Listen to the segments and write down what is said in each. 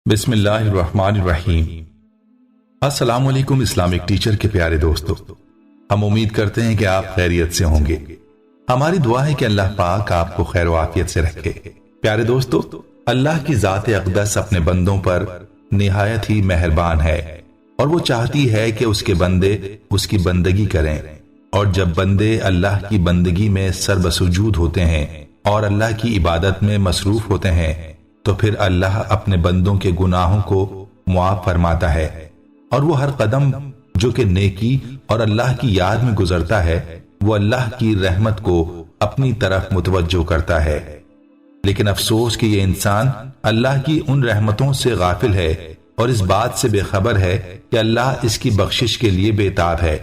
بسم اللہ الرحمن الرحیم۔ السلام علیکم اسلامک ٹیچر کے پیارے دوستو، ہم امید کرتے ہیں کہ آپ خیریت سے ہوں گے۔ ہماری دعا ہے کہ اللہ پاک آپ کو خیر و عافیت سے رکھے۔ پیارے دوستو، اللہ کی ذات اقدس اپنے بندوں پر نہایت ہی مہربان ہے اور وہ چاہتی ہے کہ اس کے بندے اس کی بندگی کریں، اور جب بندے اللہ کی بندگی میں سربسجود ہوتے ہیں اور اللہ کی عبادت میں مصروف ہوتے ہیں تو پھر اللہ اپنے بندوں کے گناہوں کو معاف فرماتا ہے، اور وہ ہر قدم جو کہ نیکی اور اللہ کی یاد میں گزرتا ہے وہ اللہ کی رحمت کو اپنی طرف متوجہ کرتا ہے۔ لیکن افسوس کہ یہ انسان اللہ کی ان رحمتوں سے غافل ہے اور اس بات سے بے خبر ہے کہ اللہ اس کی بخشش کے لیے بے تاب ہے،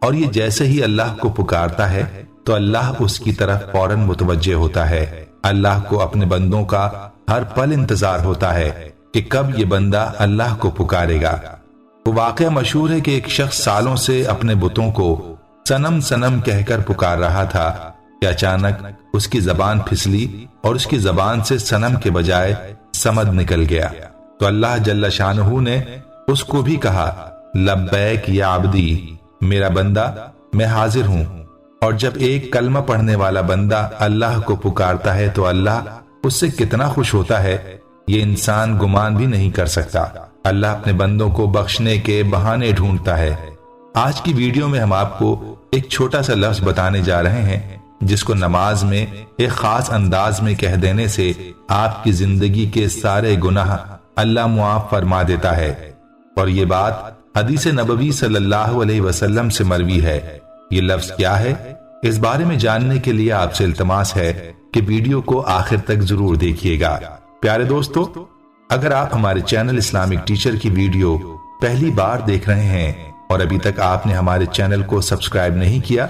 اور یہ جیسے ہی اللہ کو پکارتا ہے تو اللہ اس کی طرف فوراً متوجہ ہوتا ہے۔ اللہ کو اپنے بندوں کا ہر پل انتظار ہوتا ہے کہ کب یہ بندہ اللہ کو پکارے گا۔ وہ واقعہ مشہور ہے کہ ایک شخص سالوں سے اپنے بتوں کو صنم صنم کہہ کر پکار رہا تھا کہ اچانک اس کی زبان پھسلی اور اس کی زبان سے صنم کے بجائے صمد نکل گیا، تو اللہ جل شانہ نے اس کو بھی کہا، لبیک یا عبدی، میرا بندہ میں حاضر ہوں۔ اور جب ایک کلمہ پڑھنے والا بندہ اللہ کو پکارتا ہے تو اللہ اس سے کتنا خوش ہوتا ہے، یہ انسان گمان بھی نہیں کر سکتا۔ اللہ اپنے بندوں کو بخشنے کے بہانے ڈھونڈتا ہے۔ آج کی ویڈیو میں ہم آپ کو ایک چھوٹا سا لفظ بتانے جا رہے ہیں جس کو نماز میں ایک خاص انداز میں کہہ دینے سے آپ کی زندگی کے سارے گناہ اللہ معاف فرما دیتا ہے، اور یہ بات حدیث نبوی صلی اللہ علیہ وسلم سے مروی ہے۔ یہ لفظ کیا ہے، اس بارے میں جاننے کے لیے آپ سے التماس ہے کہ ویڈیو کو آخر تک ضرور دیکھیے گا۔ پیارے دوستو، اگر آپ ہمارے چینل اسلامک ٹیچر کی ویڈیو پہلی بار دیکھ رہے ہیں اور ابھی تک آپ نے ہمارے چینل کو سبسکرائب نہیں کیا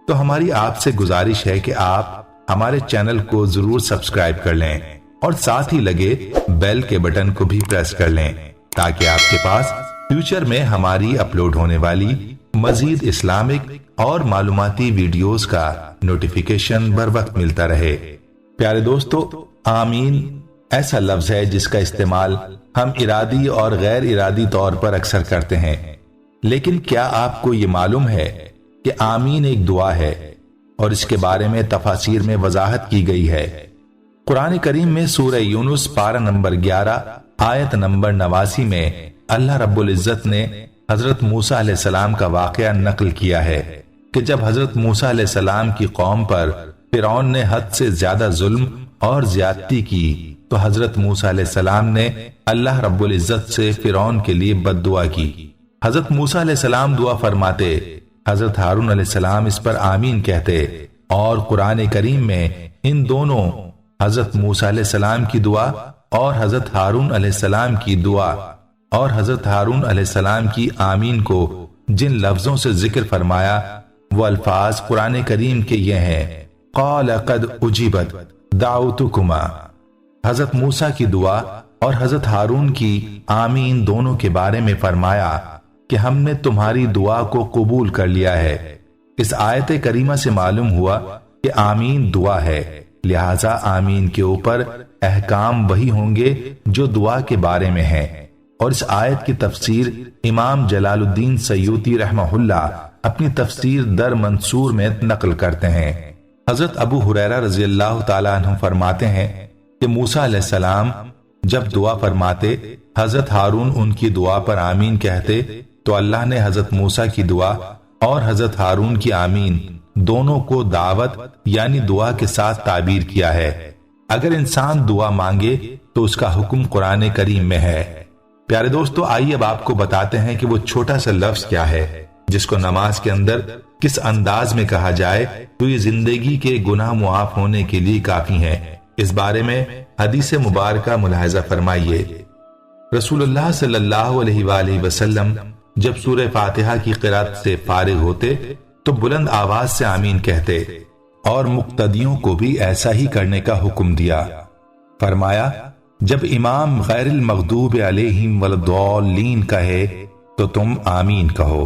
تو ہماری آپ سے گزارش ہے کہ آپ ہمارے چینل کو ضرور سبسکرائب کر لیں اور ساتھ ہی لگے بیل کے بٹن کو بھی پریس کر لیں تاکہ آپ کے پاس فیوچر میں ہماری اپلوڈ ہونے والی مزید اسلامک اور معلوماتی ویڈیوز کا نوٹیفیکیشن بر وقت ملتا رہے۔ پیارے دوستو، آمین ایسا لفظ ہے جس کا استعمال ہم ارادی اور غیر ارادی طور پر اکثر کرتے ہیں، لیکن کیا آپ کو یہ معلوم ہے کہ آمین ایک دعا ہے اور اس کے بارے میں تفاسیر میں وضاحت کی گئی ہے۔ قرآن کریم میں سورہ یونس پارہ نمبر 11 آیت نمبر 89 میں اللہ رب العزت نے حضرت موسیٰ علیہ السلام کا واقعہ نقل کیا ہے کہ جب حضرت موسیٰ علیہ السلام کی قوم پر فرعون نے حد سے زیادہ ظلم اور زیادتی کی تو حضرت موسیٰ علیہ السلام نے اللہ رب العزت سے فرعون کے لیے بد دعا کی۔ حضرت موسیٰ علیہ السلام دعا فرماتے، حضرت ہارون علیہ السلام اس پر آمین کہتے، اور قرآن کریم میں ان دونوں حضرت موسیٰ علیہ السلام کی دعا اور حضرت ہارون علیہ السلام کی دعا اور حضرت ہارون علیہ السلام کی آمین کو جن لفظوں سے ذکر فرمایا وہ الفاظ قرآن کریم کے یہ ہیں، قال قد اجیبت دعوتکما۔ حضرت موسیٰ کی دعا اور حضرت ہارون کی آمین دونوں کے بارے میں فرمایا کہ ہم نے تمہاری دعا کو قبول کر لیا ہے۔ اس آیت کریمہ سے معلوم ہوا کہ آمین دعا ہے، لہٰذا آمین کے اوپر احکام وہی ہوں گے جو دعا کے بارے میں ہیں، اور اس آیت کی تفسیر امام جلال الدین سیوطی رحمہ اللہ اپنی تفسیر در منصور میں نقل کرتے ہیں۔ حضرت ابو ہریرہ رضی اللہ تعالیٰ عنہ فرماتے ہیں کہ موسیٰ علیہ السلام جب دعا فرماتے، حضرت ہارون ان کی دعا پر آمین کہتے تو اللہ نے حضرت موسیٰ کی دعا اور حضرت ہارون کی آمین دونوں کو دعوت یعنی دعا کے ساتھ تعبیر کیا ہے۔ اگر انسان دعا مانگے تو اس کا حکم قرآن کریم میں ہے۔ پیارے دوستو، آئیے اب آپ کو بتاتے ہیں کہ وہ چھوٹا سا لفظ کیا ہے جس کو نماز کے اندر کس انداز میں کہا جائے تو یہ زندگی کے گناہ معاف ہونے کے لیے کافی ہے۔ اس بارے میں حدیث مبارکہ ملاحظہ فرمائیے۔ رسول اللہ صلی اللہ علیہ وآلہ وسلم جب سورہ فاتحہ کی قرات سے فارغ ہوتے تو بلند آواز سے آمین کہتے اور مقتدیوں کو بھی ایسا ہی کرنے کا حکم دیا۔ فرمایا، جب امام غیر المغضوب علیہم والضالین کہے تو تم آمین کہو،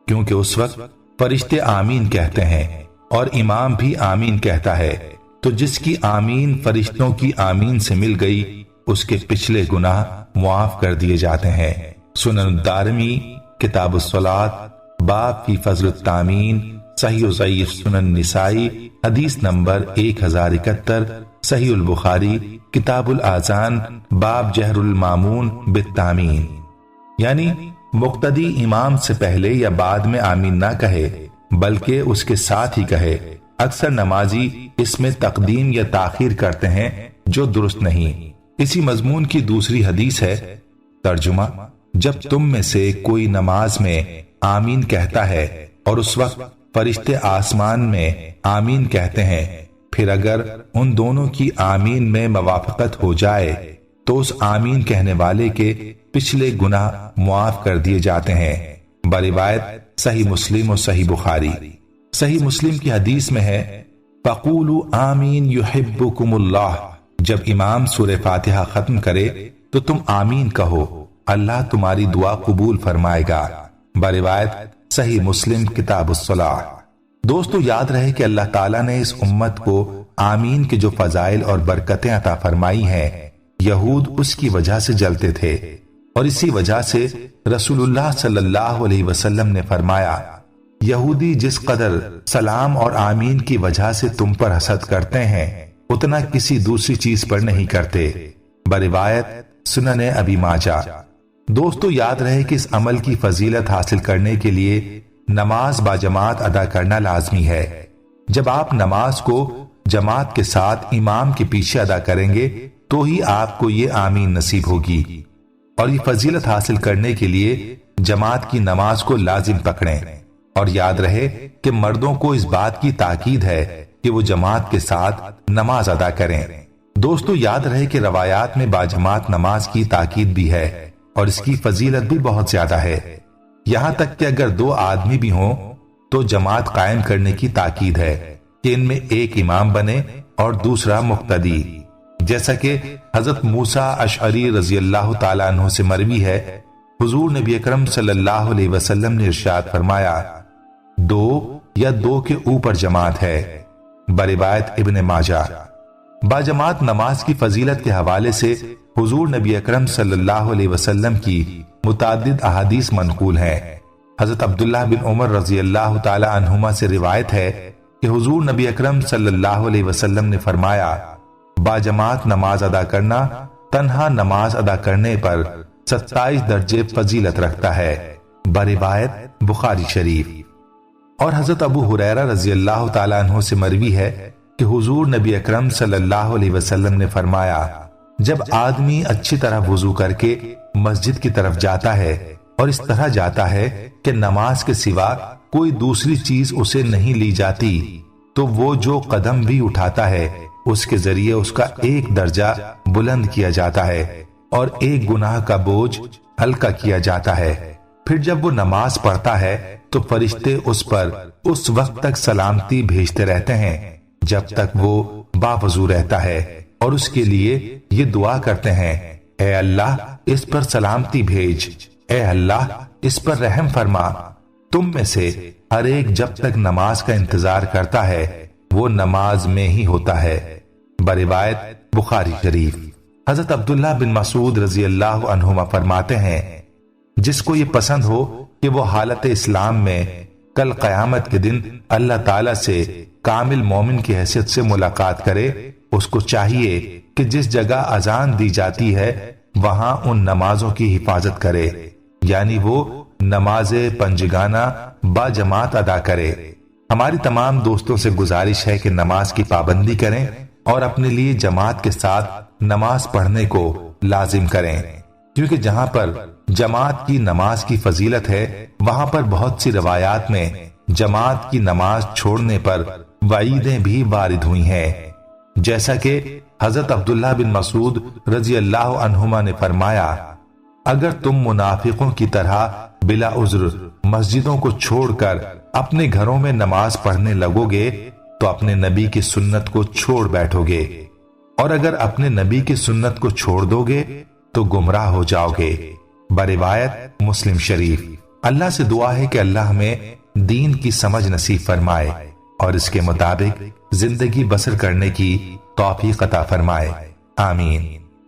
کیونکہ اس وقت فرشتے آمین کہتے ہیں اور امام بھی آمین کہتا ہے، تو جس کی آمین فرشتوں کی آمین سے مل گئی اس کے پچھلے گناہ معاف کر دیے جاتے ہیں۔ سنن الدارمی کتاب الصلاۃ باب فی فضل التامین، صحیح و ضعیف سنن نسائی حدیث نمبر 1071، صحیح البخاری کتاب الاذان باب جہر المامون بالتامین، یعنی مقتدی امام سے پہلے یا بعد میں آمین نہ کہے بلکہ اس کے ساتھ ہی کہے۔ اکثر نمازی اس میں تقدیم یا تاخیر کرتے ہیں جو درست نہیں۔ اسی مضمون کی دوسری حدیث ہے۔ ترجمہ: جب تم میں سے کوئی نماز میں آمین کہتا ہے اور اس وقت فرشتے آسمان میں آمین کہتے ہیں، پھر اگر ان دونوں کی آمین میں موافقت ہو جائے تو اس آمین کہنے والے کے پچھلے گناہ معاف کر دیے جاتے ہیں۔ بروایت صحیح مسلم اور صحیح بخاری۔ صحیح مسلم کی حدیث میں ہے فَقُولُوا آمین يُحِبُّكُمُ اللَّهُ، جب امام سورہ فاتحہ ختم کرے تو تم آمین کہو، اللہ تمہاری دعا قبول فرمائے گا۔ بروایت صحیح مسلم کتاب الصلاۃ۔ دوستو، یاد رہے کہ اللہ تعالیٰ نے اس امت کو آمین کے جو فضائل اور برکتیں عطا فرمائی ہیں، یہود اس کی وجہ سے جلتے تھے، اور اسی وجہ سے رسول اللہ صلی اللہ علیہ وسلم نے فرمایا، یہودی جس قدر سلام اور آمین کی وجہ سے تم پر حسد کرتے ہیں اتنا کسی دوسری چیز پر نہیں کرتے۔ بروایت سنن ابی ماجہ۔ دوستو، یاد رہے کہ اس عمل کی فضیلت حاصل کرنے کے لیے نماز باجماعت ادا کرنا لازمی ہے۔ جب آپ نماز کو جماعت کے ساتھ امام کے پیچھے ادا کریں گے تو ہی آپ کو یہ آمین نصیب ہوگی، اور یہ فضیلت حاصل کرنے کے لیے جماعت کی نماز کو لازم پکڑیں۔ اور یاد رہے کہ مردوں کو اس بات کی تاکید ہے کہ وہ جماعت کے ساتھ نماز ادا کریں۔ دوستو، یاد رہے کہ روایات میں باجماعت نماز کی تاکید بھی ہے اور اس کی فضیلت بھی بہت زیادہ ہے، یہاں تک کہ اگر دو آدمی بھی ہوں تو جماعت قائم کرنے کی تاکید ہے کہ ان میں ایک امام بنے اور دوسرا مقتدی، جیسا کہ حضرت موسیٰ اشعری رضی اللہ تعالیٰ عنہ سے مروی ہے، حضور نبی اکرم صلی اللہ علیہ وسلم نے ارشاد فرمایا، دو یا دو کے اوپر جماعت ہے۔ بروایت ابن ماجہ۔ باجماعت نماز کی فضیلت کے حوالے سے حضور نبی اکرم صلی اللہ علیہ وسلم کی متعدد احادیث منقول ہیں۔ حضرت عبداللہ بن عمر رضی اللہ تعالی عنہما سے روایت ہے کہ حضور نبی اکرم صلی اللہ علیہ وسلم نے فرمایا، باجماعت نماز ادا کرنا تنہا نماز ادا کرنے پر 27 درجے فضیلت رکھتا ہے۔ بروایت بخاری شریف۔ اور حضرت ابو ہریرہ رضی اللہ تعالیٰ عنہ سے مروی ہے کہ حضور نبی اکرم صلی اللہ علیہ وسلم نے فرمایا، جب آدمی اچھی طرح وضو کر کے مسجد کی طرف جاتا ہے اور اس طرح جاتا ہے کہ نماز کے سوا کوئی دوسری چیز اسے نہیں لی جاتی، تو وہ جو قدم بھی اٹھاتا ہے اس کے ذریعے اس کا ایک درجہ بلند کیا جاتا ہے اور ایک گناہ کا بوجھ ہلکا کیا جاتا ہے۔ پھر جب وہ نماز پڑھتا ہے تو فرشتے اس پر اس وقت تک سلامتی بھیجتے رہتے ہیں جب تک وہ باوضو رہتا ہے، اور اس کے لیے یہ دعا کرتے ہیں، اے اللہ اس پر سلامتی بھیج، اے اللہ اس پر رحم فرما۔ تم میں سے ہر ایک جب تک نماز کا انتظار کرتا ہے وہ نماز میں ہی ہوتا ہے۔ بروایت بخاری شریف۔ حضرت عبداللہ بن مسعود رضی اللہ عنہما فرماتے ہیں، جس کو یہ پسند ہو کہ وہ حالت اسلام میں کل قیامت کے دن اللہ تعالیٰ سے کامل مومن کی حیثیت سے ملاقات کرے، اس کو چاہیے کہ جس جگہ اذان دی جاتی ہے وہاں ان نمازوں کی حفاظت کرے، یعنی وہ نماز پنجگانہ با جماعت ادا کرے۔ ہماری تمام دوستوں سے گزارش ہے کہ نماز کی پابندی کریں اور اپنے لیے جماعت کے ساتھ نماز پڑھنے کو لازم کریں، کیونکہ جہاں پر جماعت کی نماز کی فضیلت ہے وہاں پر بہت سی روایات میں جماعت کی نماز چھوڑنے پر وعیدیں بھی وارد ہوئی ہیں، جیسا کہ حضرت عبداللہ بن مسعود رضی اللہ عنہما نے فرمایا، اگر تم منافقوں کی طرح بلا عذر مسجدوں کو چھوڑ کر اپنے گھروں میں نماز پڑھنے لگو گے تو اپنے نبی کی سنت کو چھوڑ بیٹھو گے، اور اگر اپنے نبی کی سنت کو چھوڑ دو گے تو گمراہ ہو جاؤ گے۔ بروایت مسلم شریف۔ اللہ سے دعا ہے کہ اللہ ہمیں دین کی سمجھ نصیب فرمائے اور اس کے مطابق زندگی بسر کرنے کی توفیق عطا فرمائے، آمین۔